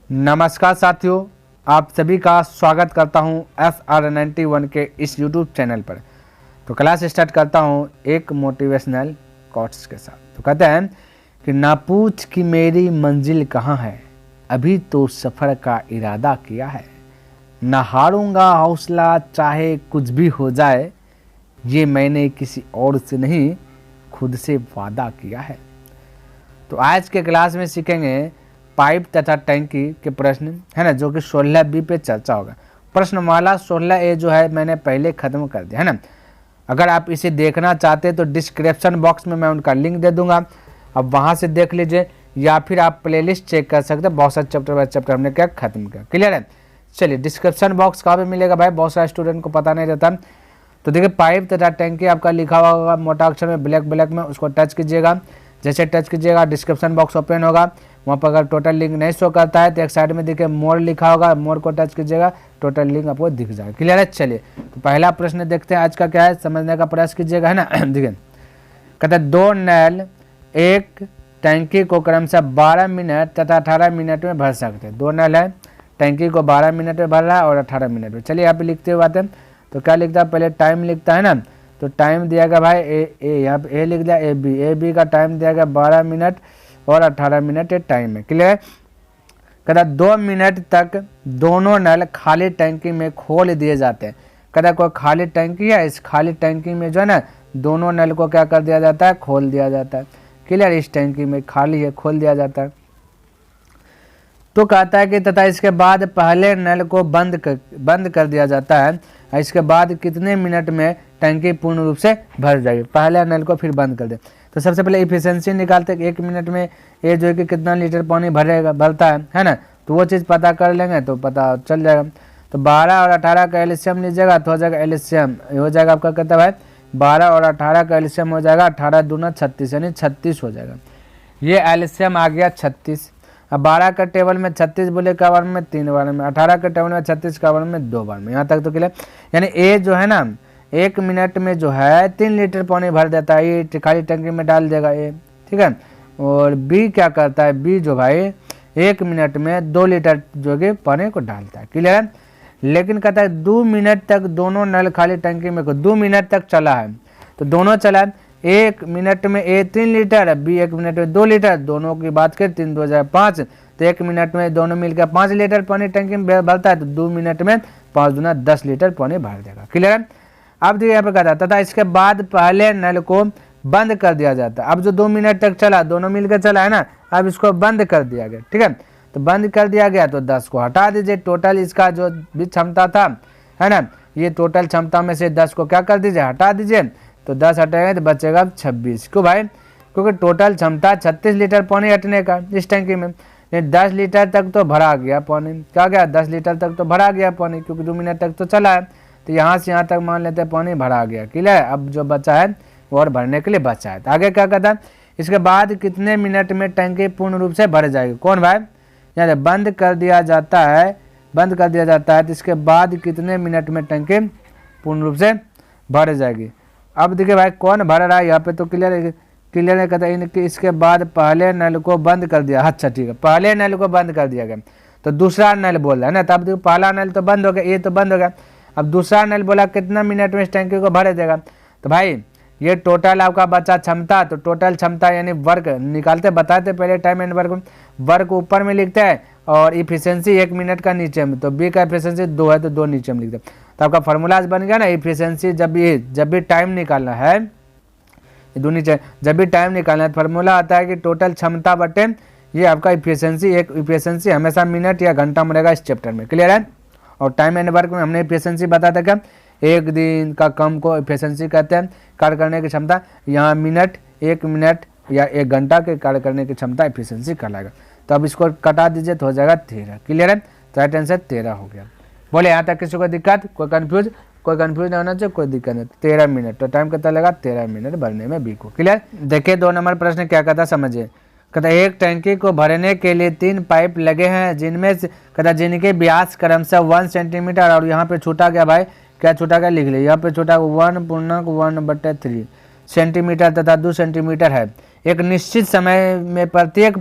नमस्कार साथियों, आप सभी का स्वागत करता हूं SR91 के इस यूट्यूब चैनल पर। तो क्लास स्टार्ट करता हूं एक मोटिवेशनल कोट्स के साथ। तो कहते हैं कि ना पूछ कि मेरी मंजिल कहाँ है, अभी तो सफ़र का इरादा किया है। ना हारूंगा हौसला चाहे कुछ भी हो जाए, ये मैंने किसी और से नहीं खुद से वादा किया है। तो आज के क्लास में सीखेंगे पाइप तथा टैंकी के प्रश्न, है ना, जो कि 16B पे चर्चा होगा। प्रश्नमाला 16A जो है मैंने पहले ख़त्म कर दिया, है ना। अगर आप इसे देखना चाहते हैं तो डिस्क्रिप्शन बॉक्स में मैं उनका लिंक दे दूंगा, अब वहाँ से देख लीजिए, या फिर आप प्लेलिस्ट चेक कर सकते हैं। बहुत सारे चैप्टर बाय चैप्टर हमने क्या खत्म किया। क्लियर है। चलिए, डिस्क्रिप्शन बॉक्स कहाँ पर मिलेगा भाई, बहुत सारे स्टूडेंट को पता नहीं रहता। तो देखिए, पाइप तथा टैंकी आपका लिखा हुआ होगा मोटा अक्षर में, ब्लैक में, उसको टच कीजिएगा। जैसे टच कीजिएगा डिस्क्रिप्शन बॉक्स ओपन होगा, वहाँ पर अगर टोटल लिंक नहीं शो करता है तो एक साइड में देखिए मोर लिखा होगा, मोर को टच कीजिएगा, टोटल लिंक आपको दिख जाएगा। क्लियर है। चलिए, तो पहला प्रश्न देखते हैं आज का क्या है, समझने का प्रयास कीजिएगा, है ना। देखिए, कहते हैं दो नल एक टैंकी को क्रमशः 12 मिनट तथा 18 मिनट में भर सकते हैं। दो नल है, टैंकी को 12 मिनट में भर रहा है और 18 मिनट में। चलिए यहाँ पे लिखते हुए आते हैं, तो क्या लिखता है, पहले टाइम लिखता है ना, तो टाइम दिया गया भाई ए यहाँ पे ए लिख दिया, ए बी का टाइम दिया गया 12 मिनट और 18 मिनट ये टाइम है। क्लियर है। कहता 2 मिनट तक दोनों नल खाली टैंकी में खोल दिए जाते हैं। कहता कोई खाली टैंकी है, इस खाली टैंकी में जो है ना दोनों नल को क्या कर दिया जाता है, खोल दिया जाता है। क्लियर, इस टैंकी में खाली है, खोल दिया जाता है। तो कहता है कि तथा इसके बाद पहले नल को बंद कर दिया जाता है। इसके बाद कितने मिनट में टैंकी पूर्ण रूप से भर जाएगी, पहले नल को फिर बंद कर दे। तो सबसे पहले इफिशिएंसी निकालते हैं, 1 मिनट में ये जो है कि कितना लीटर पानी भरता है ना, तो वो चीज़ पता कर लेंगे तो पता चल जाएगा। तो 12 और 18 का एलसीएम लीजिएगा तो हो जाएगा एलसीएम, हो जाएगा आपका, कहता है भाई 12 और 18 का एलसीएम हो जाएगा 18 दूना 36, यानी 36 हो जाएगा। ये एलसीएम आ गया 36। अब 12 का टेबल में 36 बोले का बार में 3 बार में, 18 के टेबल में 36 का बार में 2 बार में, यहाँ तक तो क्लियर। यानी ए जो है ना 1 मिनट में जो है 3 लीटर पानी भर देता है, ये खाली टंकी में डाल देगा ये, ठीक है। और बी क्या करता है, बी जो भाई 1 मिनट में 2 लीटर जो कि पानी को डालता है। क्लियर है। लेकिन कहता है 2 मिनट तक दोनों नल खाली टंकी में 2 मिनट तक चला है, तो दोनों चला है। 1 मिनट में ए 3 लीटर, बी 1 मिनट में 2 लीटर, दोनों की बात करें 3 2 जाए 5, तो 1 मिनट में दोनों मिलकर 5 लीटर पानी टंकी में भरता है, तो 2 मिनट में 5 दूना 10 लीटर पानी भर देगा। क्लियर है। अब देखिए यहाँ पे कहता है तथा इसके बाद पहले नल को बंद कर दिया जाता है। अब जो 2 मिनट तक चला, दोनों मिलकर चला है ना, अब इसको बंद कर दिया गया, ठीक है। तो बंद कर दिया गया तो 10 को हटा दीजिए, टोटल इसका जो भी क्षमता था, है ना, ये टोटल क्षमता में से 10 को क्या कर दीजिए, हटा दीजिए। तो 10 हटेंगे तो बचेगा 26। क्यों भाई, क्योंकि टोटल क्षमता 36 लीटर पानी हटने का इस टंकी में, 10 लीटर तक तो भरा गया पानी, क्या गया 10 लीटर तक तो भरा गया पानी, क्योंकि 2 मिनट तक तो चला है, तो यहाँ से यहाँ तक मान लेते हैं पानी भरा गया। क्लियर है। अब जो बचा है वो और भरने के लिए बचा है। तो आगे क्या कहता है, इसके बाद कितने मिनट में टंकी पूर्ण रूप से भर जाएगी। कौन भाई, यहाँ बंद कर दिया जाता है, बंद कर दिया जाता है, तो इसके बाद कितने मिनट में टंकी पूर्ण रूप से भर जाएगी। अब देखिए भाई कौन भर रहा है यहाँ पे, तो क्लियर है। कहता है कि इसके बाद पहले नल को बंद कर दिया। अच्छा ठीक है, पहले नल को बंद कर दिया गया, तो दूसरा नल बोल रहा है ना, तब देखो पहला नल तो बंद हो गया, ये तो बंद हो गया। अब दूसरा नल बोला कितना मिनट में इस टंकी को भर देगा। तो भाई ये टोटल आपका बचा क्षमता, तो टोटल क्षमता यानी वर्क निकालते, बताते पहले टाइम एंड वर्क ऊपर में लिखते हैं और इफिशिएंसी 1 मिनट का नीचे में, तो बी का इफिशिएंसी 2 है तो 2 नीचे में लिखते हैं। तो आपका फार्मूला बन गया ना, इफिशिएंसी जब भी टाइम निकालना है, दो नीचे जब भी टाइम निकालना है, फार्मूला आता है कि टोटल क्षमता बटे ये आपका इफिशिएंसी। एक इफिशिएंसी हमेशा मिनट या घंटा में रहेगा इस चैप्टर में। क्लियर है। और टाइम एंड वर्क में हमने इफिशिएंसी बताया था क्या, 1 दिन का कम को इफिशिएंसी कहते हैं, कार्य करने की क्षमता। यहाँ मिनट, 1 मिनट या 1 घंटा के कार्य करने की क्षमता इफिशिएंसी कहलाएगा। तो अब इसको कटा दीजिए तो हो जाएगा 13। क्लियर है। तो राइट आंसर 13 हो गया। बोले यहाँ तक किसी को दिक्कत, कोई कन्फ्यूज नहीं होना चाहिए, कोई दिक्कत नहीं। 13 मिनट, तो टाइम कितना लगा, 13 मिनट भरने में बी को। क्लियर। देखिए 2 नंबर प्रश्न क्या कहता समझिए। कहता एक टैंकी को भरने के लिए 3 पाइप लगे हैं, जिनमें से कहता जिनके व्यास क्रमशः 1 सेंटीमीटर, और यहाँ पे छूटा गया भाई, क्या छूटा गया लिख लिया, यहाँ पे छूटा 1.1/3 सेंटीमीटर तथा 2 सेंटीमीटर है। एक निश्चित समय में प्रत्येक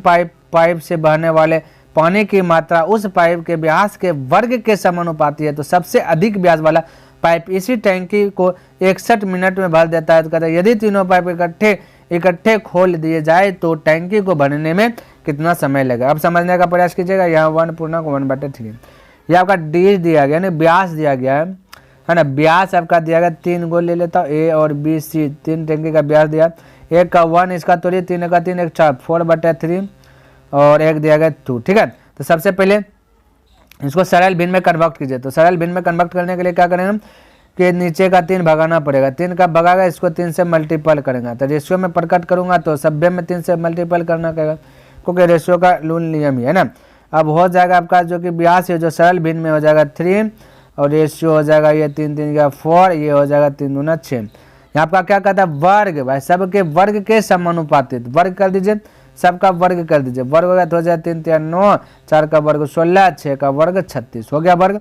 पाइप से बहने वाले पानी की मात्रा उस पाइप के व्यास के वर्ग के समानुपाती है तो सबसे अधिक व्यास वाला पाइप इसी टैंकी को 61 मिनट में भर देता है। तो कहता है यदि तीनों पाइप इकट्ठे खोल दिए जाए तो टैंकी को भरने में कितना समय लगेगा। अब समझने का प्रयास कीजिएगा। यहाँ 1/1/3 ये आपका डी दिया गया, यानी व्यास दिया गया है ना। व्यास आपका दिया गया 3 गो ले लेता हूँ, ए और बी सी, 3 टैंकी का व्यास दिया। एक का 1 इसका तोड़िए, 3 का 3 एक 4 4/3 और एक दिया गया 2। ठीक है, तो सबसे पहले इसको सरल भिन्न में कन्वर्ट कीजिए। तो सरल भिन्न में कन्वर्ट करने के लिए क्या करेंगे हम कि नीचे का 3 भगाना पड़ेगा। 3 का भगाएगा, इसको 3 से मल्टीपल करेंगे। तो रेशियो में प्रकट करूंगा तो सभ्य में 3 से मल्टीपल करना पड़ेगा, क्योंकि रेशियो का रूल नियम ही है ना। अब हो जाएगा आपका जो कि व्यास है जो सरल भिन्न में हो जाएगा 3 और रेशियो हो जाएगा ये 3 3 का 4, ये हो जाएगा 3 दूना 6। यहाँ आपका क्या कहता है वर्ग, भाई सबके वर्ग के समानुपातित वर्ग कर दीजिए, सबका वर्ग कर दीजिए। वर्ग हो गया तो हो जाए 3 3 9, 4 का वर्ग 16, 6 का वर्ग 36 हो गया वर्ग।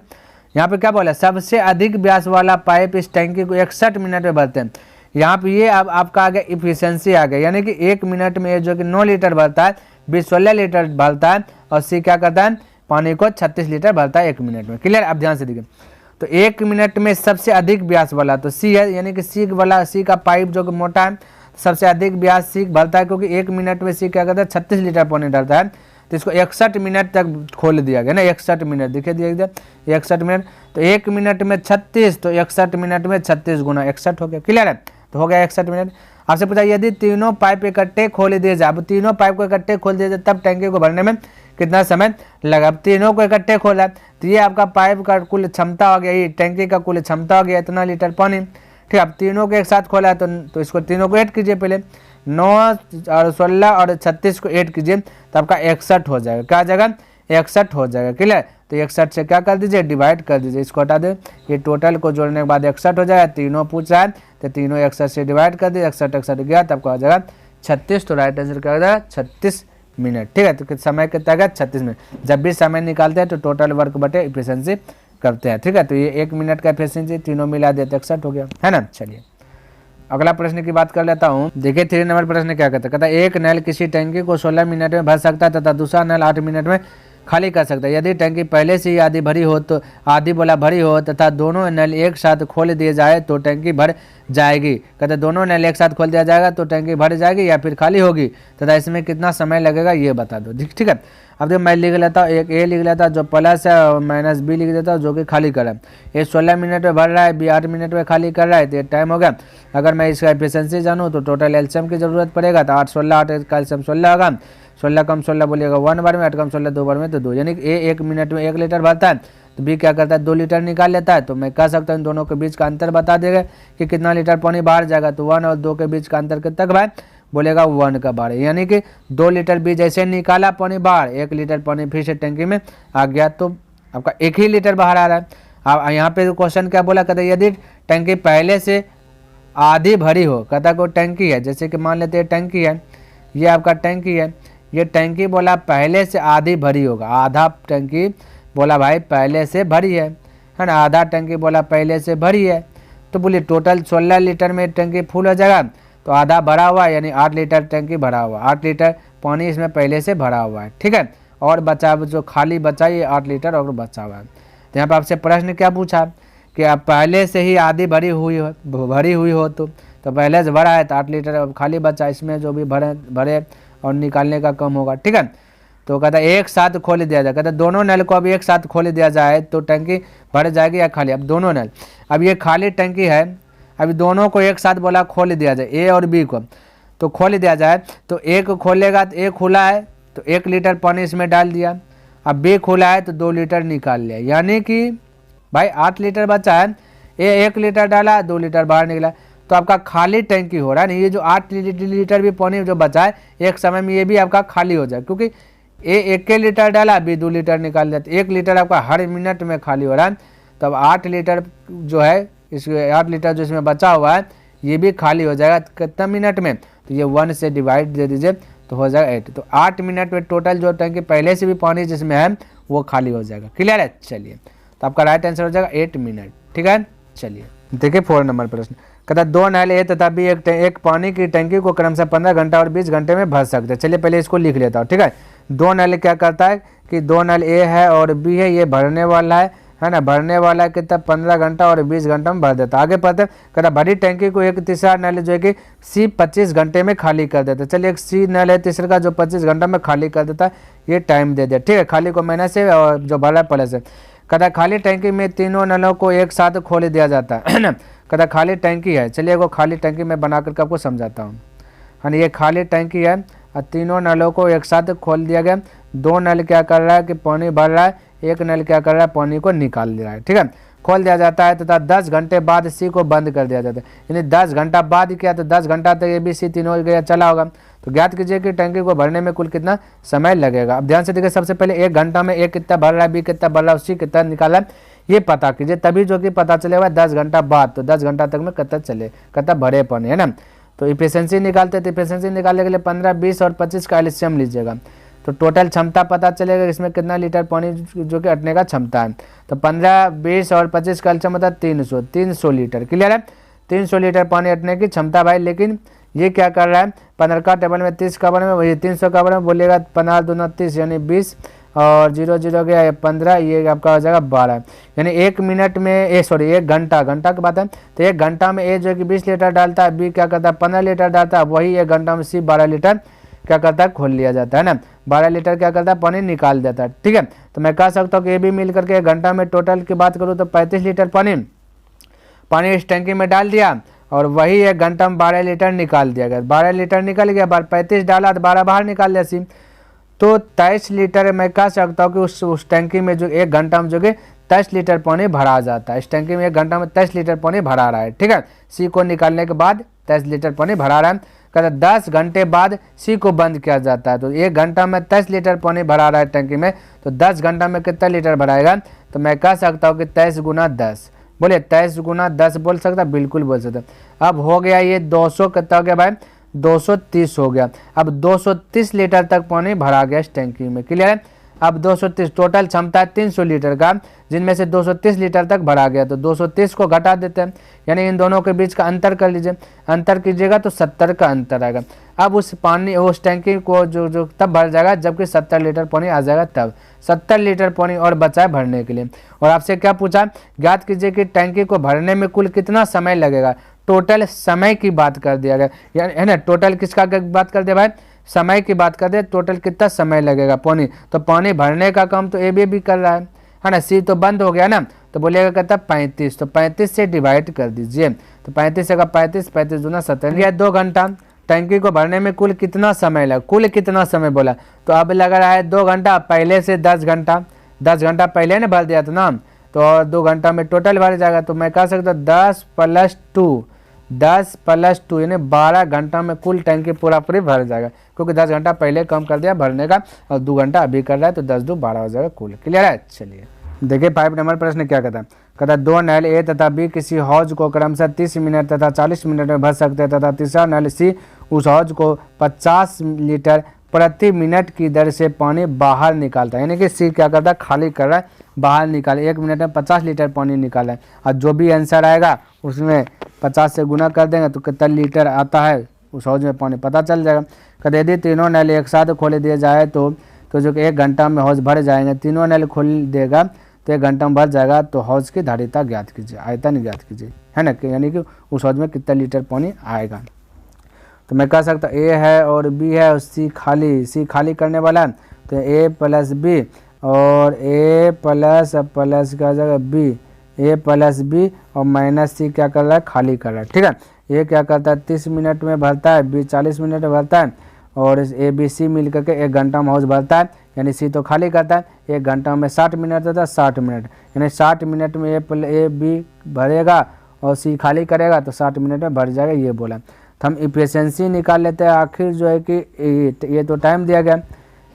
यहाँ पे क्या बोला सबसे अधिक व्यास वाला पाइप इस टैंकी को 61 मिनट में भरते हैं। यहाँ पे ये अब आपका आ गया इफिशियंसी आ गया, यानी कि 1 मिनट में जो कि 9 लीटर भरता है, बी 16 लीटर भरता है और सी क्या करता है पानी को 36 लीटर भरता है 1 मिनट में। क्लियर, अब ध्यान से देखिए। तो 1 मिनट में सबसे अधिक व्यास वाला तो सी है, यानी कि सी का पाइप जो कि मोटा है सबसे अधिक व्यास सी भरता है, क्योंकि 1 मिनट में सी क्या करता है 36 लीटर पानी डालता है। तो इसको 61 मिनट तक खोल दिया गया ना, 61 मिनट दिखे दिया गया 61 मिनट। तो 1 मिनट में 36, तो 61 मिनट में 36 गुना 61 हो गया। क्लियर है, तो हो गया 61 मिनट। आपसे पूछा यदि तीनों पाइप इकट्ठे खोल दिए जाए, अब तीनों पाइप को इकट्ठे खोल दिए जाए तब टैंकी को भरने में कितना समय लगा। अब तीनों को इकट्ठे खोला तो ये आपका पाइप का कुल क्षमता हो गया, ये टैंकी का कुल क्षमता हो गया इतना लीटर पानी। ठीक, अब तीनों को एक साथ खोला है तो इसको तीनों को ऐड कीजिए, पहले 9 और 16 और 36 को ऐड कीजिए तो आपका 61 हो जाएगा। क्या जगह 61 हो जाएगा। क्लियर, तो 61 से क्या कर दीजिए डिवाइड कर दीजिए, इसको हटा दे, ये टोटल को जोड़ने के बाद 61 हो जाएगा। तीनों पूछ रहा है तो तीनों 61 से डिवाइड कर दिए, 61 गया तब आपका हो जाएगा 36। तो राइट आंसर क्या हो जाएगा 36 मिनट। ठीक है, तो समय कितना गया 36 मिनट। जब भी समय निकालते हैं तो टोटल वर्क बटे इफिशियंसी करते हैं। ठीक है, तो ये 1 मिनट का इफिशियंसी तीनों मिला देते 61 हो गया, है ना। चलिए अगला प्रश्न की बात कर लेता हूँ। देखिए 3 नंबर प्रश्न क्या कहता है, कहता है एक नल किसी टैंकी को 16 मिनट में भर सकता है तथा दूसरा नल 8 मिनट में खाली कर सकता है। यदि टैंकी पहले से ही आधी भरी हो तो भरी हो तथा दोनों नल एक साथ खोल दिए जाए तो टैंकी भर जाएगी। कहते दोनों नल एक साथ खोल दिया जाएगा तो टैंकी भर जाएगी या फिर खाली होगी तथा इसमें कितना समय लगेगा ये बता दो। ठीक है, अब देखो मैं लिख लेता हूँ, एक ए लिख लेता हूँ जो प्लस है और माइनस बी लिख देता हूँ जो कि खाली कर रहा है। ये 16 मिनट में भर रहा है, बी 8 मिनट में खाली कर रहा है, तो ये टाइम हो गया। अगर मैं इसका एफिशिएंसी जानूँ तो टोटल एलसीएम की जरूरत पड़ेगा, तो 8 16 8 का एलसीएम 16 होगा। 16 कम 16 बोलिएगा 1 बार में, 8 कम 16 2 बार में तो 2, यानी कि ए 1 मिनट में 1 लीटर भरता है तो बी क्या करता है 2 लीटर निकाल लेता है। तो मैं कह सकता हूँ दोनों के बीच का अंतर बता देगा कि कितना लीटर पानी बाहर जाएगा। तो 1 और 2 के बीच का अंतर कितना भाई बोलेगा 1 का बाहर, यानी कि 2 लीटर बी जैसे निकाला पानी बाहर, 1 लीटर पानी फिर से टंकी में आ गया तो आपका 1 ही लीटर बाहर आ रहा है। अब यहाँ पे क्वेश्चन क्या बोला, कहते यदि टंकी पहले से आधी भरी हो, कहता कोई टंकी है जैसे कि मान लेते हैं टंकी है, ये आपका टंकी है, ये टंकी बोला पहले से आधी भरी होगा, आधा टंकी बोला भाई पहले से भरी है ना, आधा टंकी बोला पहले से भरी है। तो बोलिए टोटल 16 लीटर में टंकी फुल हो जाएगा, तो आधा भरा हुआ है यानी 8 लीटर टंकी भरा हुआ, 8 लीटर पानी इसमें पहले से भरा हुआ है। ठीक है, और बचा जो खाली बचा ये 8 लीटर और बचा हुआ है। तो यहाँ पर आपसे प्रश्न क्या पूछा कि आप पहले से ही आधी भरी हुई हो तो पहले से भरा है तो 8 लीटर अब खाली बचा, इसमें जो भी भरे और निकालने का कम होगा। ठीक है, तो कहता है एक साथ खोल दिया जाए, कहता है दोनों नल को अब एक साथ खोल दिया जाए तो टंकी भर जाएगी या खाली। अब दोनों नल, अब ये खाली टंकी है, अभी दोनों को एक साथ बोला खोल दिया जाए, ए और बी को, तो खोल दिया जाए। तो एक खोलेगा तो एक खुला है तो 1 लीटर पानी इसमें डाल दिया, अब बी खुला है तो 2 लीटर निकाल लिया, यानी कि भाई 8 लीटर बचा है, ए 1 लीटर डाला 2 लीटर बाहर निकला, तो आपका खाली टंकी हो रहा है ना। ये जो 8 लीटर भी पानी जो बचा है एक समय में ये भी आपका खाली हो जाए, क्योंकि ए 1 लीटर डाला बी 2 लीटर निकाल दिया, तो 1 लीटर आपका हर मिनट में खाली हो रहा है। तब 8 लीटर जो है इसके 8 लीटर जो इसमें बचा हुआ है ये भी खाली हो जाएगा कितना मिनट में, तो ये 1 से डिवाइड दे दीजिए तो हो जाएगा 8। तो 8 मिनट में टोटल जो टंकी पहले से भी पानी जिसमें है वो खाली हो जाएगा। क्लियर है, चलिए तो आपका राइट आंसर हो जाएगा 8 मिनट। ठीक है, चलिए देखिए 4 नंबर प्रश्न, कहता 2 नल ए तथा बी एक पानी की टंकी को क्रमशः 15 घंटा और 20 घंटे में भर सकते हैं। चलिए पहले इसको लिख लेता हूँ। ठीक है, 2 नल क्या करता है कि 2 नल ए है और बी है, ये भरने वाला है ना, भरने वाला है कितना 15 घंटा और 20 घंटा में भर देता। आगे पढ़ते कहता भरी टैंकी को एक तीसरा नल जो है कि सी 25 घंटे में खाली कर देता। चलिए एक सी नल है तीसरे का जो 25 घंटा में खाली कर देता है, ये टाइम दे दिया। ठीक है, खाली को माइनस से और जो भरा है प्लस से। कहता खाली टैंकी में तीनों नलों को एक साथ खोल दिया जाता है ना। कहता खाली टैंकी है, चलिए वो खाली टैंकी में बना करके आपको समझाता हूँ, है ना। ये खाली टैंकी है और तीनों नलों को एक साथ खोल दिया गया। 2 नल क्या कर रहा है कि पानी भर रहा है, 1 नल क्या कर रहा है पानी को निकाल दे रहा है। ठीक है, खोल दिया जाता है तथा 10 घंटे बाद सी को बंद कर दिया जाता है। यानी 10 घंटा बाद क्या, तो 10 घंटा तक ए बी सी तीनों गया चला होगा। तो ज्ञात कीजिए कि टैंकी को भरने में कुल कितना समय लगेगा। अब ध्यान से देखिए, सबसे पहले 1 घंटा में ए कितना भर रहा है, बी कितना भर रहा है, सी कितना निकाला है, ये पता कीजिए, तभी जो कि पता चलेगा 10 घंटा बाद। तो 10 घंटा तक में कितना चले, कितना भरे पानी, है ना। तो इफिशिएंसी निकालते थे, इफिशिएंसी निकालने के लिए 15, 20 और 25 का एलसीएम लीजिएगा। तो टोटल क्षमता पता चलेगा इसमें कितना लीटर पानी जो कि अटने का क्षमता है। तो 15, 20 और 25 का एलसीएम होता है 300 लीटर। क्लियर है, 300 लीटर पानी अटने की क्षमता भाई। लेकिन ये क्या कर रहा है, 15 का टेबल में 30 का में वही 300 का में बोलेगा 15 दूना 30 यानी 20 और 0 गया 15, ये आपका हो जाएगा 12। यानी 1 मिनट में 1 घंटा की बात है। तो 1 घंटा में ए जो कि 20 लीटर डालता है, बी क्या करता है 15 लीटर डालता है, वही 1 घंटा में सी 12 लीटर क्या करता है खोल लिया जाता है ना। 12 लीटर क्या करता है पानी निकाल देता है। ठीक है, तो मैं कह सकता हूँ कि ये भी मिल करके 1 घंटा में टोटल की बात करूँ तो 35 लीटर पानी इस टैंकी में डाल दिया और वही 1 घंटा में 12 लीटर निकाल दिया गया। 12 लीटर निकल गया, 35 डाला तो 12 बाहर निकाल दिया सी। तो 23 लीटर मैं कह सकता हूँ कि उस टैंकी में जो 1 घंटा में जो कि 23 लीटर पानी भरा जाता है। इस टैंकी में 1 घंटा में 23 लीटर पानी भरा रहा है। ठीक है, सी को निकालने के बाद 23 लीटर पानी भरा रहा है। कहता 10 घंटे बाद सी को बंद किया जाता है। तो 1 घंटा में 23 लीटर पानी भरा रहा है टैंकी में, तो 10 घंटा में कितना लीटर भराएगा। तो मैं कह सकता हूँ कि 23 गुना 10, बोले 23 गुना 10 बोल सकता, बिल्कुल बोल सकता। अब हो गया ये 200 कितना हो गया भाई, 230 हो गया। अब 230 लीटर तक पानी भरा गया इस टैंकी में। क्लियर है, अब 230 टोटल क्षमता है 300 लीटर का, जिनमें से 230 लीटर तक भरा गया। तो 230 को घटा देते हैं, यानी इन दोनों के बीच का अंतर कर लीजिए, अंतर कीजिएगा तो 70 का अंतर आएगा। अब उस टैंकी को जो तब भर जाएगा जबकि 70 लीटर पानी आ जाएगा, तब 70 लीटर पानी और बचा है भरने के लिए। और आपसे क्या पूछा, ज्ञात कीजिए कि टैंकी को भरने में कुल कितना समय लगेगा। टोटल समय की बात कर दिया गया, है ना। टोटल किसका बात कर दिया भाई, समय की बात कर दे, टोटल कितना समय लगेगा पानी। तो पानी भरने का काम तो ए भी कर रहा है ना। सी तो बंद हो गया ना, तो बोलेगा कहता 35, तो 35 से डिवाइड कर दीजिए। तो 35 का 35 दूना 70 या 2 घंटा। टैंकी को भरने में कुल कितना समय लगा, कुल कितना समय बोला, तो अब लग रहा है 2 घंटा, पहले से 10 घंटा, 10 घंटा पहले ने भर दिया था ना, तो और 2 घंटा में टोटल भर जाएगा। तो मैं कह सकता 10 + 2 यानी 12 घंटा में कुल टैंकी पूरा भर जाएगा, क्योंकि 10 घंटा पहले कम कर दिया भरने का और 2 घंटा अभी कर रहा है, तो 10 × 2 = 12 हो जाएगा कुल। क्लियर है, चलिए देखिए 5 नंबर प्रश्न क्या कहता है। कहता 2 नल ए तथा बी किसी हौज को क्रमशः 30 मिनट तथा 40 मिनट में भर सकते हैं तथा तीसरा नल सी उस हौज को 50 लीटर प्रति मिनट की दर से पानी बाहर निकालता है। यानी कि सी क्या करता है, खाली कर रहा है, बाहर निकाल, 1 मिनट में 50 लीटर पानी निकाला है। और जो भी आंसर आएगा उसमें 50 से गुना कर देंगे तो कितना लीटर आता है उस हौज में पानी पता चल जाएगा। कहते यदि तीनों नल एक साथ खोले दिए जाए तो जो कि 1 घंटा में हौज भर जाएंगे। तीनों नल खोल देगा तो 1 घंटा में भर जाएगा। तो हौज की धारिता ज्ञात कीजिए, आयतन ज्ञात कीजिए, है ना, यानी कि उस हौज में कितना लीटर पानी आएगा। तो मैं कह सकता ए है और बी है और सी खाली करने वाला है। तो ए + बी और ए प्लस क्या जाएगा बी, ए + बी और -सी क्या कर रहा है, खाली कर रहा है। ठीक है, ये क्या करता है 30 मिनट में भरता है, बी 40 मिनट में भरता है और ए बी सी मिल करके 1 घंटा में हौज भरता है। यानी सी तो खाली करता है, 1 घंटा में 60 मिनट होता है, 60 मिनट यानी 60 मिनट में ए बी भरेगा और सी खाली करेगा तो 60 मिनट में भर जाएगा, ये बोला। तो हम इफिशिएंसी निकाल लेते हैं। आखिर जो है कि ये तो टाइम दिया गया,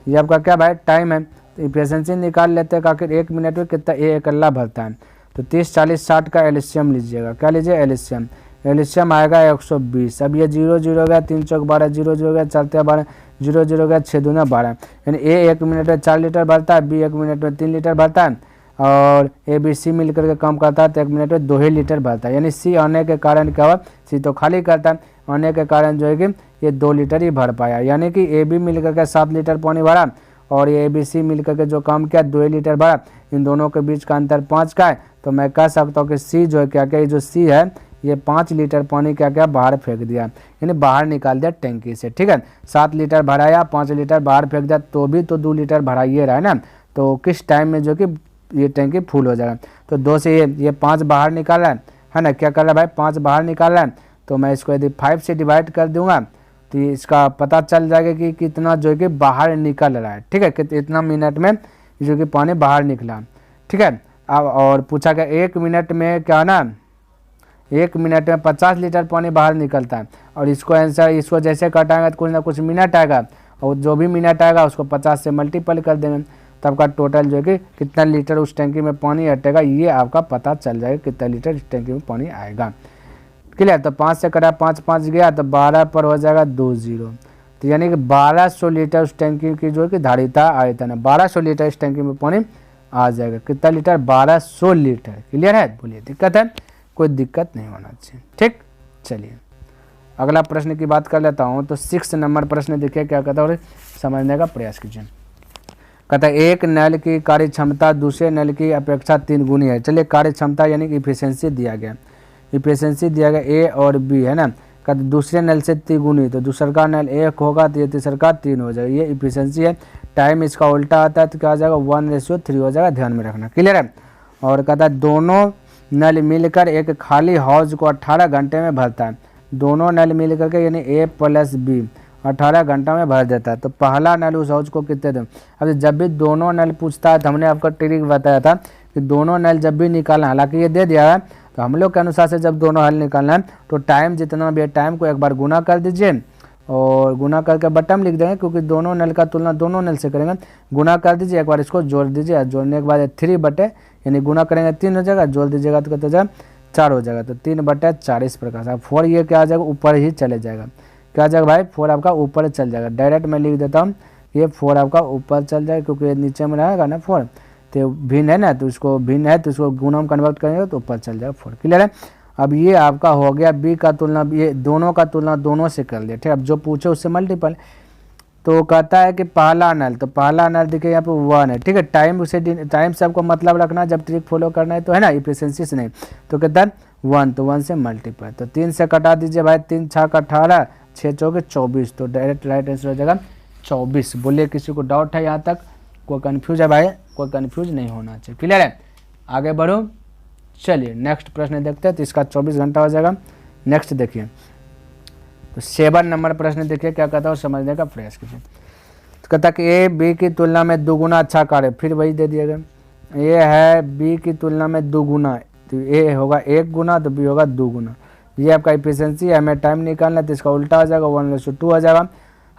ये आपका क्या भाई टाइम है, तो इफिशिएंसी निकाल लेते हैं कि आखिर 1 मिनट में कितना ए अकेला भरता है। तो 30, 40, 60 का एलसीएम लीजिएगा। क्या लीजिए, एलसीएम आएगा 120। अब ये 0 0 गया, 3 चौक 12, 0 0 गया, चलते 12, 0 0 गया, 6 दूना 12। यानी ए 1 मिनट में 4 लीटर भरता है, बी 1 मिनट में 3 लीटर भरता है और ए बी सी मिलकर के काम करता है तो 1 मिनट में 2 ही लीटर भरता है। यानी सी आने के कारण क्या हुआ, सी तो खाली करता है, आने के कारण जो है कि ये 2 लीटर ही भर पाया। यानी कि ए बी मिलकर के 7 लीटर पानी भरा और ये ABC मिलकर के जो काम किया 2 लीटर भरा, इन दोनों के बीच का अंतर 5 का है, तो मैं कह सकता हूँ कि C जो है क्या क्या, ये जो C है ये 5 लीटर पानी क्या क्या बाहर फेंक दिया, यानी बाहर निकाल दिया टैंकी से। ठीक है, 7 लीटर भराया, 5 लीटर बाहर फेंक दिया, तो भी तो 2 लीटर भरा ये रहा है ना, तो किस टाइम में जो कि ये टैंकी फुल हो जाएगा। तो 2 से ये 5 बाहर निकाल रहा है ना, क्या कर रहा है भाई, 5 बाहर निकाल रहा है, तो मैं इसको यदि 5 से डिवाइड कर दूंगा तो इसका पता चल जाएगा कि कितना जो है कि बाहर निकल रहा है। ठीक है, कि इतना मिनट में जो कि पानी बाहर निकला। ठीक है, अब और पूछा गया 1 मिनट में क्या ना, 1 मिनट में 50 लीटर पानी बाहर निकलता है, और इसको आंसर इसको जैसे कटाएंगे तो कुछ ना कुछ मिनट आएगा, और जो भी मिनट आएगा उसको 50 से मल्टीपल कर देंगे, तब का टोटल जो है कि कितना लीटर उस टैंकी में पानी हटेगा ये आपका पता चल जाएगा, कितना लीटर इस टैंकी में पानी आएगा। क्लियर, तो 5 से कटा 5 5 गया तो 12 पर हो जाएगा 20, तो यानी कि 1200 लीटर उस टैंकी की जो है कि धारिता आयतन है, 1200 लीटर इस टैंकी में पानी आ जाएगा। कितना लीटर, 1200 लीटर। क्लियर है, बोलिए दिक्कत है, कोई दिक्कत नहीं होना चाहिए। ठीक, चलिए अगला प्रश्न की बात कर लेता हूँ। तो 6 नंबर प्रश्न देखिए क्या कहता है और समझने का प्रयास कीजिए। कहता है एक नल की कार्य क्षमता दूसरे नल की अपेक्षा 3 गुनी है। चलिए कार्य क्षमता यानी कि इफिशियंसी दिया गया, इफिशियंसी दिया गया A और B है ना, कहते दूसरे नल से 3 गुनी, तो दूसरा का नल 1 होगा तो ये तीसरा का 3 हो जाएगा, ये इफिशियंसी है। टाइम इसका उल्टा आता है तो क्या हो जाएगा 1:3 हो जाएगा, ध्यान में रखना। क्लियर है, और कहता है दोनों नल मिलकर एक खाली हौज को 18 घंटे में भरता है। दोनों नल मिलकर के यानी A + B 18 घंटा में भर देता है। तो पहला नल उस हौज को कितने दें। अब जब भी दोनों नल पूछता है तो हमने आपको ट्रिक बताया था कि दोनों नल जब भी निकालना, हालांकि ये दे दिया है तो हम लोग के अनुसार से जब दोनों हल निकालना है तो टाइम जितना भी है टाइम को एक बार गुना कर दीजिए और गुना करके बटन लिख देंगे, क्योंकि दोनों नल का तुलना दोनों नल से करेंगे। गुना कर दीजिए, एक बार इसको जोड़ दीजिए, जोड़ने के बाद 3 यानी गुना करेंगे 3 हो जाएगा, जोड़ दीजिएगा तो कितना हो जाएगा 4 हो जाएगा, तो 3/4 इस प्रकार से। 4 ये क्या आ जाएगा ऊपर ही चले जाएगा, क्या आ जाएगा भाई 4 आपका ऊपर चल जाएगा। डायरेक्ट मैं लिख देता हूँ ये 4 आपका ऊपर चल जाएगा, क्योंकि नीचे में रहेगा ना 4 तो भिन्न है ना, तो इसको भिन्न है तो इसको गुना में कन्वर्ट करेंगे तो ऊपर चल जाएगा 4। क्लियर है, अब ये आपका हो गया B का तुलना, ये दोनों का तुलना दोनों से कर लिया। ठीक है, अब जो पूछे उससे मल्टीपल। तो कहता है कि पहला नल, तो पहला नल देखिए यहाँ पे 1 है। ठीक है, टाइम से आपको मतलब रखना जब ट्रिक फॉलो करना है तो है ना, इफिशियंसी से नहीं। तो कहता है 1, तो 1 से मल्टीपल, तो 3 से कटा दीजिए भाई, 3 6 का 18, 6 चौके 24, तो डायरेक्ट राइट आंसर हो जाएगा 24। बोलिए किसी को डाउट है यहाँ तक, कोई कन्फ्यूज है भाई, कोई कन्फ्यूज नहीं होना चाहिए। क्लियर है, आगे बढ़ो। चलिए नेक्स्ट प्रश्न देखते हैं, तो इसका 24 घंटा हो जाएगा। नेक्स्ट देखिए, तो 7 नंबर प्रश्न देखिए क्या कहता है और समझने का प्रयास कीजिए। तो कहता है कि A B की तुलना में 2 गुना अच्छा कार्य, फिर वही दे दिया गया। A है B की तुलना में 2 गुना, तो A होगा 1 गुना तो B होगा 2 गुना। ये आपका इफिशियंसी है, हमें टाइम निकालना है तो इसका उल्टा हो जाएगा 1:2 हो जाएगा,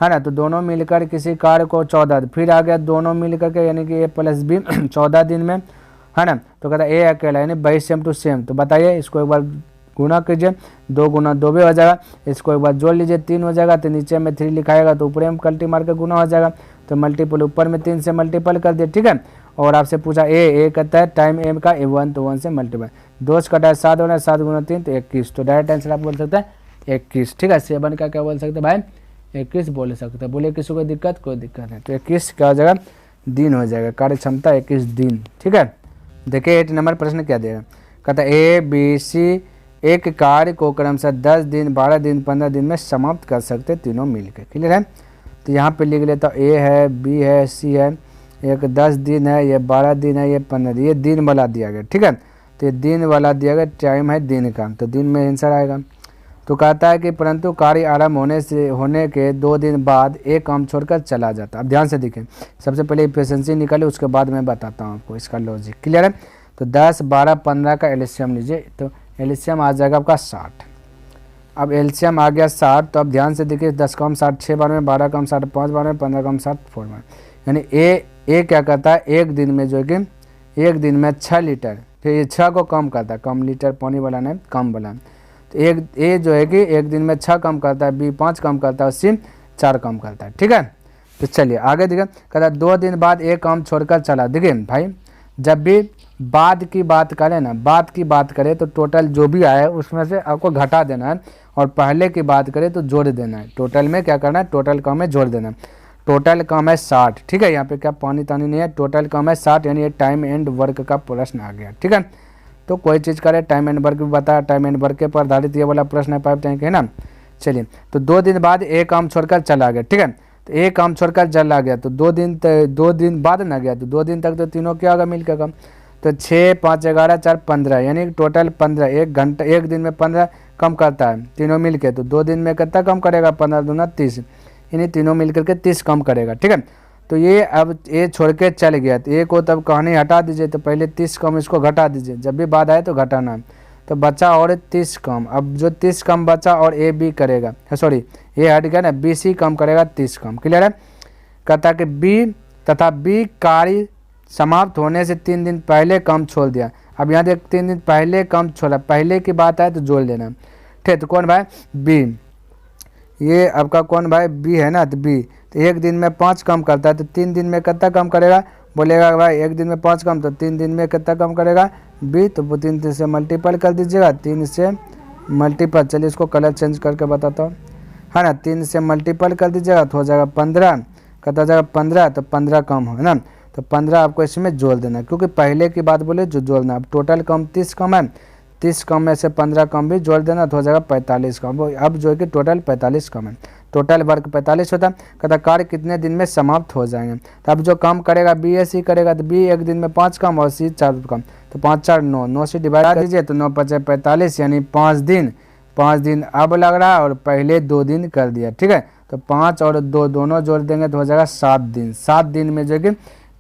है ना। तो दोनों मिलकर किसी कार्य को 14, फिर आ गया दोनों मिलकर के यानी कि A + B 14 दिन में, है ना। तो कहता है A अकेला यानी 22 सेम टू सेम। तो बताइए इसको एक बार गुना कीजिए, 2 गुना 2 भी हो जाएगा, इसको एक बार जोड़ लीजिए 3 हो जाएगा, तो नीचे में 3 लिखाएगा तो ऊपर में कल्टी मार के गुना हो जाएगा, तो मल्टीपल ऊपर में 3 से मल्टीपल कर दिए। ठीक है, और आपसे पूछा A कहता है टाइम M का 1, तो 1 से मल्टीपल, 2 से कटा है 7 होना है, 7 गुना 3 तो 21, तो डायरेक्ट आंसर आप बोल सकते हैं 21। ठीक है, 7 का क्या बोल सकते हैं भाई 21 बोल सकते हैं। बोले किसी को दिक्कत, कोई दिक्कत नहीं, तो 21 क्या हो जाएगा दिन हो जाएगा, कार्य क्षमता 21 दिन। ठीक है, देखिए 8 नंबर प्रश्न क्या देगा। कहता है A B C एक कार्य को क्रमशः 10 दिन 12 दिन 15 दिन में समाप्त कर सकते तीनों मिलकर। क्लियर है, तो यहाँ पे लिख लेता हूँ A है B है C है, एक 10 दिन है, ये 12 दिन है, ये 15 दिन, ये दिन वाला दिया गया। ठीक है, तो ये दिन वाला दिया गया, टाइम है दिन का, तो दिन में आंसर आएगा। तो कहता है कि परंतु कार्य आरंभ होने के 2 दिन बाद एक काम छोड़कर चला जाता। अब ध्यान से देखें, सबसे पहले इफिशियंसी निकाले उसके बाद मैं बताता हूँ आपको इसका लॉजिक। क्लियर है, तो 10 12 15 का एलसीएम लीजिए, तो एलसीएम आ जाएगा आपका 60। अब एलसीएम आ गया 60, तो अब ध्यान से देखिए 10 कम 60 6 बार में, 12 कम 60 5 बार में, 15 कम 60 4 बार, यानी ए क्या करता है एक दिन में जो है कि एक दिन में 6 लीटर, फिर ये 6 को कम करता है, कम लीटर पानी वाला नहीं कम वाला। तो एक ए जो है कि एक दिन में 6 कम करता है, B 5 कम करता है, C 4 कम करता है। ठीक है, तो चलिए आगे देखिए, कहता है 2 दिन बाद एक काम छोड़कर चला। देखिए भाई जब भी बाद की बात करें ना, बाद की बात करें तो टोटल जो भी आया है उसमें से आपको घटा देना है, और पहले की बात करें तो जोड़ देना है। टोटल में क्या करना है, टोटल काम में जोड़ देना है। टोटल कम है 60, ठीक है। यहाँ पे क्या पानी तानी नहीं है, टोटल कम है 60, यानी ये टाइम एंड वर्क का प्रश्न आ गया, ठीक है। तो कोई चीज़ करे, टाइम एंड वर्क भी बताया, टाइम एंड वर्क पर आधारित ये वाला प्रश्न है पाइप टैंक, है ना। चलिए, तो 2 दिन बाद एक काम छोड़कर चला गया, ठीक है। तो एक काम छोड़कर चला गया तो 2 दिन बाद ना गया, तो 2 दिन तक तो तीनों क्या होगा मिल के कम। तो 6, 5, 11, 4, 15, यानी टोटल 15, 1 घंटा, 1 दिन में 15 कम करता है तीनों मिल के। तो 2 दिन में कितना कम करेगा, 15 दूना 30, यानी तीनों मिल करके 30 कम करेगा, ठीक है। तो ये अब ये छोड़ के चल गया, तो ए को तब कहानी हटा दीजिए, तो पहले 30 कम इसको घटा दीजिए, जब भी बाद आए तो घटाना, तो बचा और 30 कम। अब जो 30 कम बचा और ए बी करेगा, सॉरी ये हट गया ना, बी सी कम करेगा 30 कम, क्लियर है। कहता कि बी तथा बी कार्य समाप्त होने से 3 दिन पहले कम छोड़ दिया। अब यहाँ देख 3 दिन पहले कम छोड़ा, पहले की बात आए तो जोड़ देना, ठीक। तो कौन भाई, बी, ये आपका कौन भाई, बी है ना। तो बी तो 1 दिन में 5 कम करता है, तो 3 दिन में कितना कम करेगा, बोलेगा भाई 1 दिन में 5 कम, तो 3 दिन में कितना कम करेगा बी, तो वो 3 से मल्टीपल कर दीजिएगा, 3 से मल्टीपल, चलिए इसको कलर चेंज करके बताता हूँ, है ना। 3 से मल्टीपल कर दीजिएगा तो हो जाएगा 15, कहता हो जाएगा 15, तो 15 कम हो, है ना। तो 15 आपको इसमें जोड़ देना, क्योंकि पहले की बात बोले जो जोड़ना। अब टोटल कम 30 कम है, 30 कम में से 15 कम भी जोड़ देना, तो हो जाएगा 45 कम। अब जो है कि टोटल 45 कम है, टोटल वर्क 45 होता है। कहता कार्य कितने दिन में समाप्त हो जाएंगे, तो अब जो काम करेगा बी या सी करेगा, तो बी 1 दिन में 5 कम और सी 4 कम, तो 5 4 9, 9 से डिवाइड कर दीजिए, तो 9 5 45, यानी 5 दिन अब लग रहा है, और पहले 2 दिन कर दिया, ठीक है। तो 5 और 2 दोनों जोड़ देंगे तो हो जाएगा 7 दिन। 7 दिन में जो कि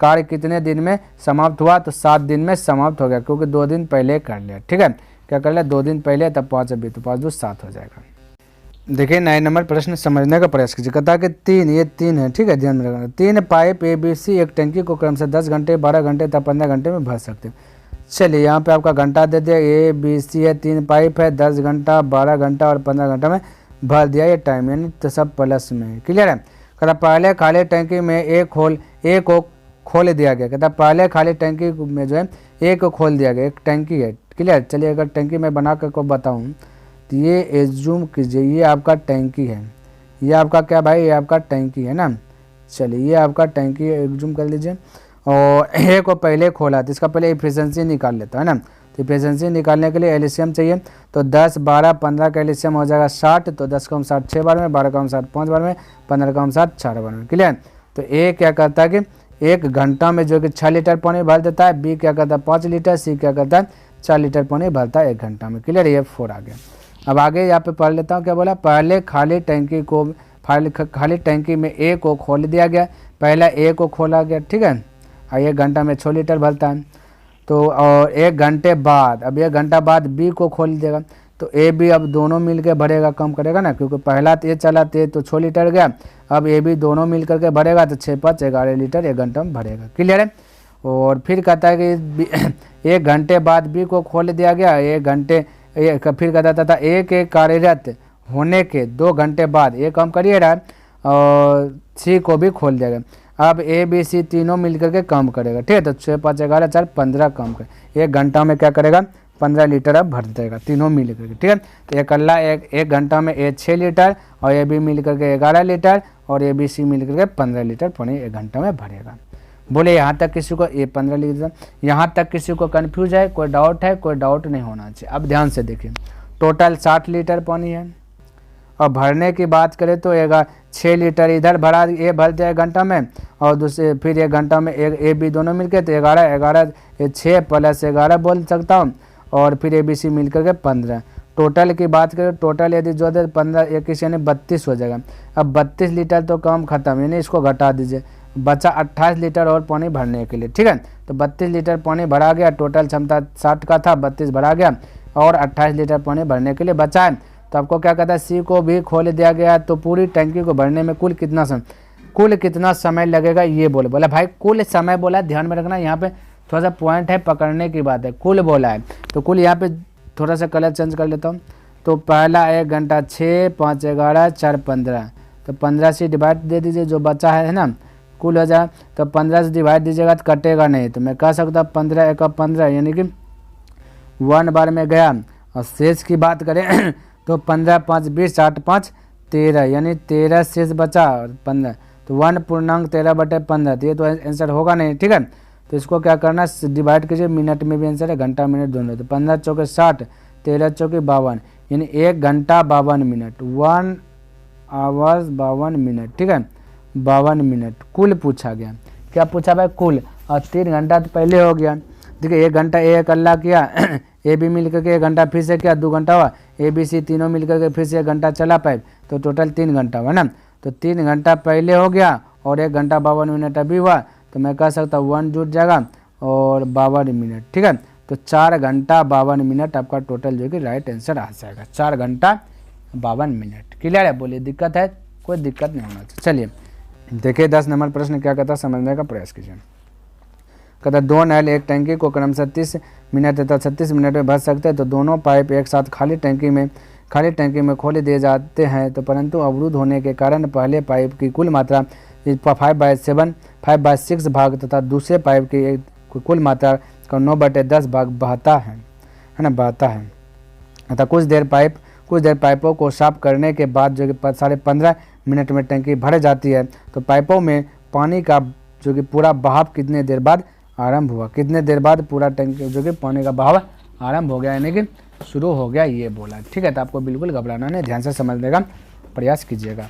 कार्य कितने दिन में समाप्त हुआ, तो 7 दिन में समाप्त हो गया, क्योंकि 2 दिन पहले कर लिया, ठीक है। क्या कर लिया, 2 दिन पहले, तब 5 अभी, तो 5 2 7 हो जाएगा। देखिए 9 नंबर प्रश्न समझने का प्रयास कीजिए। कहता है कि 3, ये 3 है, ठीक है, ध्यान में रखना। 3 पाइप ABC एक टंकी को क्रम से 10 घंटे, 12 घंटे तथा 15 घंटे में भर सकते हैं। चलिए यहाँ पे आपका घंटा दे दिया, ABC है, 3 पाइप है, 10 घंटा, 12 घंटा और 15 घंटा में भर दिया, ये टाइम, यानी तो सब प्लस में है, क्लियर है। कहता पहले खाली टंकी में एक को खोल दिया गया, कहता पहले खाली टंकी में जो है एक को खोल दिया गया, एक टंकी है, क्लियर। चलिए अगर टंकी में बना कर को बताऊँ, तो ये एज्यूम कीजिए ये आपका टंकी है, ये आपका क्या भाई, ये आपका टंकी है ना। चलिए ये आपका टंकी एज्यूम कर लीजिए, और ए को पहले खोला, तो इसका पहले एफिशिएंसी निकाल लेता है ना। तो एफिशिएंसी निकालने के लिए एलसीएम चाहिए, तो 10 12 15 का एलसीएम हो जाएगा 60, तो 10 का 60 6 बार में, 12 का 60 5 बार में, 15 का 60 4 बार में, क्लियर। तो ए क्या करता है कि 1 घंटा में जो कि 6 लीटर पानी भर देता है, बी क्या करता है 5 लीटर, सी क्या करता है 4 लीटर पानी भरता है 1 घंटा में, क्लियर। ये 4 आ गया। अब आगे यहाँ पे पढ़ लेता हूँ, क्या बोला, पहले खाली टंकी में ए को खोल दिया गया, पहला ए को खोला गया, ठीक है, और 1 घंटा में 6 लीटर भरता है। तो और 1 घंटे बाद, अब 1 घंटा बाद बी को खोल देगा, तो ए बी अब दोनों मिल के भरेगा, कम करेगा ना, क्योंकि पहला तो ये चला तो 6 लीटर गया, अब ए बी दोनों मिल करके भरेगा, तो 6 5 11 लीटर 1 घंटा में भरेगा, क्लियर है। और फिर कहता है कि 1 घंटे बाद बी को खोल दिया गया, 1 घंटे फिर कहता था ए के कार्यरत होने के 2 घंटे बाद ये काम करिए रहा, और सी को भी खोल दिया गया। अब ए बी सी तीनों मिल करके काम करेगा, ठीक है। तो 6 5 11 4 15 काम कर, 1 घंटा में क्या करेगा 15 लीटर अब भर देगा, तीनों मिल करके, ठीक है। तो अकेला एक घंटा में ए 6 लीटर, और ए बी मिल करके 11 लीटर, और ए बी सी मिल करके 15 लीटर पानी 1 घंटा में भरेगा। बोले यहाँ तक किसी को ये 15 लीटर, यहाँ तक किसी को कन्फ्यूज है, कोई डाउट है, कोई डाउट नहीं होना चाहिए। अब ध्यान से देखिए, टोटल 60 लीटर पानी है, और भरने की बात करें तो 6 लीटर इधर भरा, ये भर दिया 1 घंटा में, और दूसरे फिर 1 घंटा में ए बी दोनों मिलकर, तो 11 6 + 11 बोल सकता हूँ, और फिर ए बी सी मिल करके 15। टोटल की बात करें, टोटल यदि जो दे 15 21 यानी 32 हो जाएगा। अब 32 लीटर तो काम खत्म, यानी इसको घटा दीजिए, बचा 28 लीटर और पानी भरने के लिए, ठीक है। तो 32 लीटर पानी भरा गया, टोटल क्षमता 60 का था, 32 भरा गया, और 28 लीटर पानी भरने के लिए बचा है। तो आपको क्या कहता है, सी को भी खोल दिया गया, तो पूरी टंकी को भरने में कुल कितना समय लगेगा, ये बोला भाई कुल समय बोला, ध्यान में रखना, यहाँ पे थोड़ा सा पॉइंट है, पकड़ने की बात है, कुल बोला है। तो कुल यहाँ पे थोड़ा सा कलर चेंज कर लेता हूँ, तो पहला 1 घंटा 6 5 11 4 15, तो 15 से डिवाइड दे दीजिए, जो बचा है ना कुल हो जाए, तो 15 से डिवाइड दीजिएगा तो कटेगा नहीं, तो मैं कह सकता 15 1 15, यानी कि 1 बार में गया। और शेष की बात करें तो 15 5 20 8 5 13, यानी 13 शेष बचा, और 15 तो 1.13/15, तो ये तो आंसर होगा नहीं, ठीक है। तो इसको क्या करना, डिवाइड कीजिए, मिनट में भी आंसर है, घंटा मिनट दोनों, तो 15 चौके 60, 13 चौके 52, यानी 1 घंटा 52 मिनट, 1 आवर्स 52 मिनट, ठीक है, 52 मिनट कुल पूछा गया। क्या पूछा भाई, कुल। और 3 घंटा तो पहले हो गया, देखिए 1 घंटा एक अल्लाह किया ए बी मिल करके 1 घंटा फिर से किया, 2 घंटा हुआ, ए बी सी तीनों मिल करके फिर से 1 घंटा चला पाइप, तो टोटल 3 घंटा हुआ ना। तो 3 घंटा पहले हो गया और 1 घंटा 52 मिनट अभी हुआ, तो मैं कह सकता हूँ 1 जुट जाएगा और 52 मिनट, ठीक है। तो 4 घंटा 52 मिनट आपका टोटल जो कि राइट आंसर आ जाएगा, 4 घंटा 52 मिनट। क्लियर है, बोलिए दिक्कत है, कोई दिक्कत नहीं होना चाहिए। चलिए देखिए 10 नंबर प्रश्न क्या कहता है, समझने का प्रयास कीजिए। कहता 2 नल एक टंकी को क्रमशः 30 मिनट तथा 36 मिनट में भर सकते हैं, तो दोनों पाइप एक साथ खाली टंकी में खोले दिए जाते हैं, तो परंतु अवरुद्ध होने के कारण पहले पाइप की कुल मात्रा 5/6 भाग तथा दूसरे पाइप की कुल मात्रा का 9/10 भाग बहता है ना, बहता है। अतः कुछ देर पाइपों को साफ करने के बाद जो कि 15.5 मिनट में टंकी भर जाती है, तो पाइपों में पानी का जो कि पूरा बहाव कितने देर बाद आरंभ हुआ, कितने देर बाद पूरा टंकी जो कि पानी का बहाव आरंभ हो गया, यानी कि शुरू हो गया, ये बोला, ठीक है। तो आपको बिल्कुल घबराना नहीं, ध्यान से समझने का प्रयास कीजिएगा।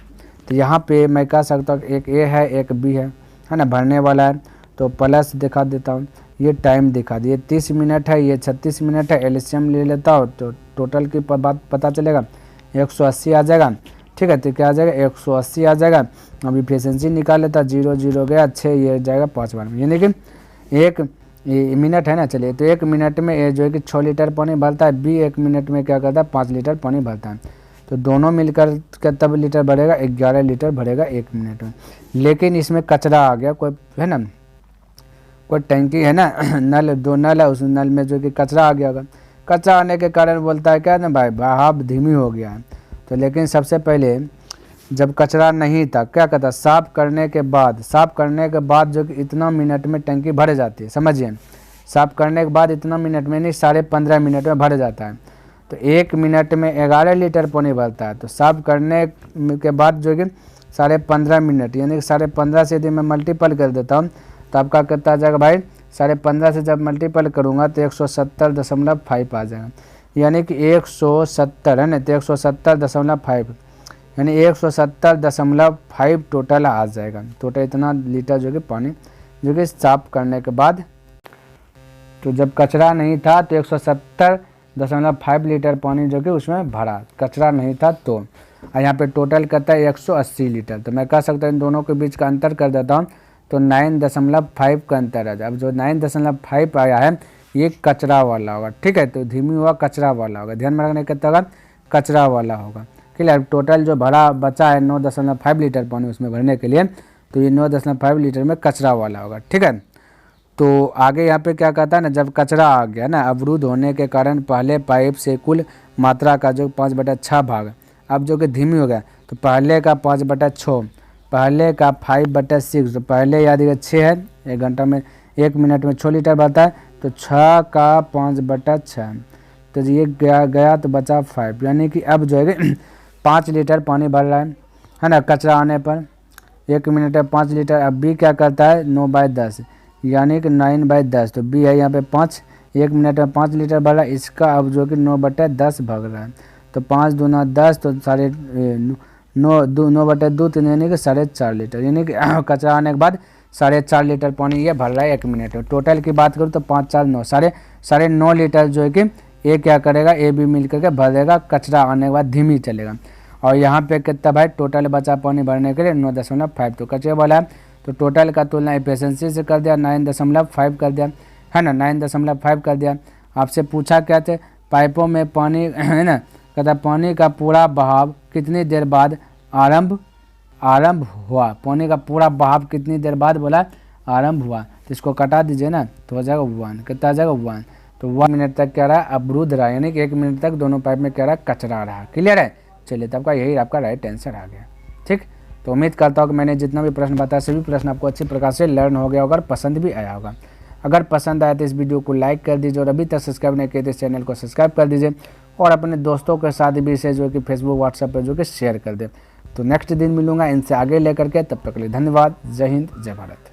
तो यहाँ पे मैं कह सकता हूँ एक ए है एक बी है ना, भरने वाला है, तो प्लस दिखा देता हूँ, ये टाइम दिखा दिए 30 मिनट है, ये 36 मिनट है, एलसीएम ले लेता हूँ तो टोटल की बात पता चलेगा 180 आ जाएगा, ठीक है। तो क्या आ जाएगा 180 आ जाएगा। अब इफिशिएंसी निकाल लेता, 0 0 गया 6, ये जाएगा 5 बार में, यानी कि 1 मिनट है ना। चलिए तो 1 मिनट में ये जो है कि 6 लीटर पानी भरता है, बी 1 मिनट में क्या करता है 5 लीटर पानी भरता है, तो दोनों मिलकर के तब लीटर भरेगा 11 लीटर भरेगा 1 मिनट में। लेकिन इसमें कचरा आ गया, कोई है ना, कोई टंकी है ना, नल 2 नल है, उस नल में जो कि कचरा आ गया होगा, कचरा आने के कारण बोलता है क्या ना भाई बहाव धीमी हो गया है। तो लेकिन सबसे पहले जब कचरा नहीं था क्या कहता, साफ करने के बाद जो कि इतना मिनट में टंकी भर जाती है, समझिए, साफ करने के बाद इतना मिनट में नहीं 15.5 मिनट में भर जाता है, तो 1 मिनट में 11 लीटर पानी भरता है। तो साफ करने के बाद जो कि 15.5 मिनट, यानी कि 15.5 से यदि मैं मल्टीपल कर देता हूँ तो आपका कितना आ जाएगा भाई, 15.5 से जब मल्टीपल करूँगा तो 170.5 आ जाएगा, यानी कि 170 है ना, तो 170.5 यानी 170.5 टोटल आ जाएगा, टोटल इतना लीटर जो कि पानी जो कि साफ करने के बाद। तो जब कचरा नहीं था तो 170.5 लीटर पानी जो कि उसमें भरा, कचरा नहीं था तो। और यहाँ पे टोटल कहता है 180 लीटर, तो मैं कह सकता हूँ इन दोनों के बीच का अंतर कर देता हूँ, तो 9.5 का अंतर है। अब जो 9.5 आया है ये कचरा वाला होगा, ठीक है, तो धीमी हुआ कचरा वाला होगा, ध्यान में रखने कितना होगा, कचरा वाला होगा। क्लियर, टोटल जो भरा बचा है 9.5 लीटर पानी उसमें भरने के लिए, तो ये 9.5 लीटर में कचरा वाला होगा, ठीक है। तो आगे यहाँ पे क्या कहता है ना, जब कचरा आ गया ना, अवरुद्ध होने के कारण पहले पाइप से कुल मात्रा का जो 5/6 भाग अब जो कि धीमी हो गया, तो पहले का 5/6, पहले का 5/6, तो पहले याद है 6 है, 1 घंटा में 1 मिनट में 6 लीटर भरता है, तो 6 का 5/6, तो ये गया तो बचा 5, यानी कि अब जो है 5 लीटर पानी भर रहा है ना, कचरा आने पर 1 मिनट में 5 लीटर। अब बी क्या करता है 9/10, यानी कि 9/10, तो बी है यहाँ पे 5, 1 मिनट में 5 लीटर भर रहा है, इसका अब जो कि 9/10 भग रहा है, तो 5 दूना 10, तो 9/2 3 यानी कि 4.5 लीटर, यानी कि कचरा आने के बाद 4.5 लीटर पानी ये भर रहा है 1 मिनट में। टोटल की बात करूँ तो 5 4 9 साढ़े 9 लीटर जो है कि ये क्या करेगा, ए बी मिल करके भर देगा, कचरा आने के बाद धीमी चलेगा। और यहाँ पे कितना भाई टोटल बचा पानी भरने के लिए 9.5, तो कचरे वाला है, तो टोटल का तुलना एफिशिएंसी से कर दिया, 9.5 कर दिया, है ना, 9.5 कर दिया। आपसे पूछा क्या थे, पाइपों में पानी है ना, कहता पानी का पूरा बहाव कितनी देर बाद आरंभ हुआ, पानी का पूरा बहाव कितनी देर बाद बोला आरंभ हुआ, तो इसको कटा दीजिए ना, तो हो जाएगा 1, कितना आ जाएगा 1, तो 1 मिनट तक क्या रहा अवरुद्ध रहा, यानी कि 1 मिनट तक दोनों पाइप में क्या रहा कचरा रहा। क्लियर है, चलिए तब का यही आपका राइट आंसर आ गया, ठीक। तो उम्मीद करता हूँ कि मैंने जितना भी प्रश्न बताया सभी प्रश्न आपको अच्छी प्रकार से लर्न हो गया होगा और पसंद भी आया होगा। अगर पसंद आया तो इस वीडियो को लाइक कर दीजिए और अभी तक सब्सक्राइब नहीं किए तो इस चैनल को सब्सक्राइब कर दीजिए और अपने दोस्तों के साथ भी इसे जो कि फेसबुक व्हाट्सएप पर जो कि शेयर कर दें। तो नेक्स्ट दिन मिलूंगा इनसे आगे लेकर के, तब तक के लिए धन्यवाद। जय हिंद, जय भारत।